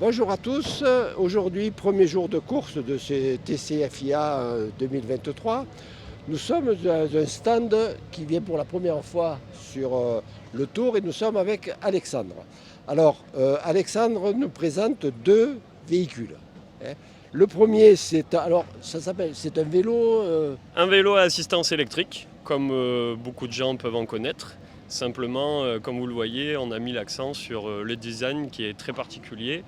Bonjour à tous, aujourd'hui premier jour de course de ce TCFIA 2023. Nous sommes dans un stand qui vient pour la première fois sur le tour et nous sommes avec Alexandre. Alors Alexandre nous présente deux véhicules. Le premier c'est un vélo. Un vélo à assistance électrique, comme beaucoup de gens peuvent en connaître. Simplement, comme vous le voyez, on a mis l'accent sur le design qui est très particulier,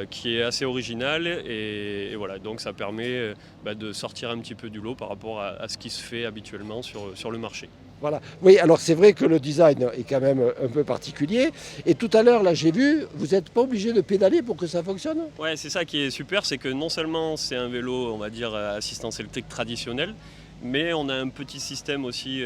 qui est assez original et voilà, donc ça permet de sortir un petit peu du lot par rapport à ce qui se fait habituellement sur le marché. Voilà. Oui, alors c'est vrai que le design est quand même un peu particulier. Et tout à l'heure, là, j'ai vu, vous n'êtes pas obligé de pédaler pour que ça fonctionne? Ouais, c'est ça qui est super, c'est que non seulement c'est un vélo, on va dire, à assistance électrique traditionnelle, mais on a un petit système aussi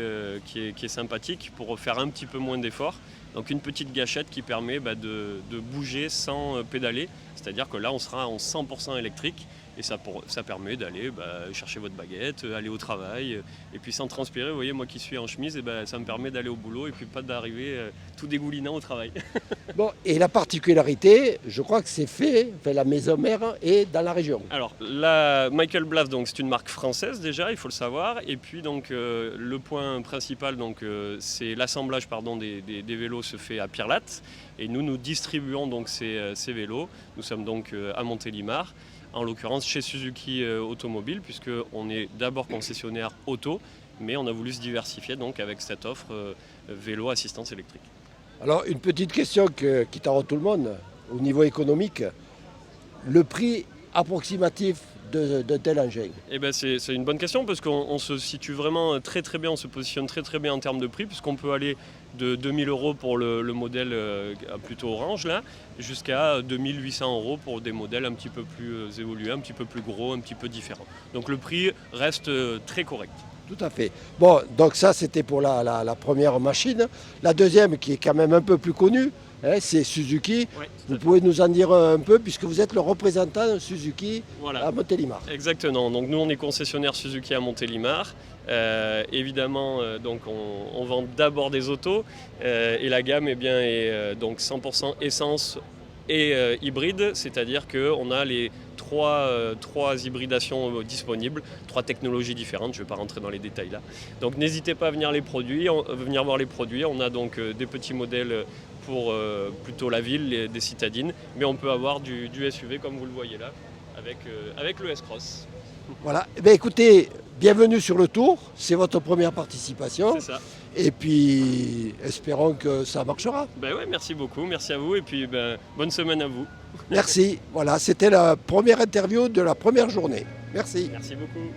qui est sympathique pour faire un petit peu moins d'efforts. Donc une petite gâchette qui permet de bouger sans pédaler. C'est-à-dire que là, on sera en 100% électrique et ça permet d'aller chercher votre baguette, aller au travail. Et puis sans transpirer, vous voyez, moi qui suis en chemise, ça me permet d'aller au boulot et puis pas d'arriver tout dégoulinant au travail. Bon, et la particularité, je crois que c'est fait, la maison mère est dans la région. Alors, la Michael Bluff, donc c'est une marque française déjà, il faut le savoir. Et puis donc le point principal, c'est l'assemblage des vélos se fait à Pirlatte. Et nous distribuons donc ces vélos. Nous sommes donc à Montélimar, en l'occurrence chez Suzuki Automobile, puisqu'on est d'abord concessionnaire auto, mais on a voulu se diversifier donc avec cette offre vélo assistance électrique. Alors, une petite question qui taraude tout le monde, au niveau économique, le prix approximatif d'un tel engin? C'est une bonne question parce qu'on se situe vraiment très très bien, on se positionne très très bien en termes de prix puisqu'on peut aller de 2000 € pour le modèle plutôt orange là, jusqu'à 2800 € pour des modèles un petit peu plus évolués, un petit peu plus gros, un petit peu différents. Donc le prix reste très correct. Tout à fait. Bon, donc ça c'était pour la première machine. La deuxième qui est quand même un peu plus connue, c'est Suzuki. Oui, vous pouvez nous en dire un peu puisque vous êtes le représentant de Suzuki à Montélimar. Exactement, donc nous on est concessionnaire Suzuki à Montélimar. Évidemment, donc on vend d'abord des autos et la gamme est donc 100% essence et hybride, c'est-à-dire qu'on a les trois hybridations disponibles, 3 technologies différentes, je ne vais pas rentrer dans les détails là. Donc n'hésitez pas à venir voir les produits, on a donc des petits modèles pour plutôt la ville, des citadines, mais on peut avoir du SUV comme vous le voyez là, avec le S-Cross. Voilà, écoutez, bienvenue sur le tour, c'est votre première participation. C'est ça. Et puis, espérons que ça marchera. Ouais, merci beaucoup, merci à vous et puis bonne semaine à vous. Merci, voilà, c'était la première interview de la première journée. Merci. Merci beaucoup.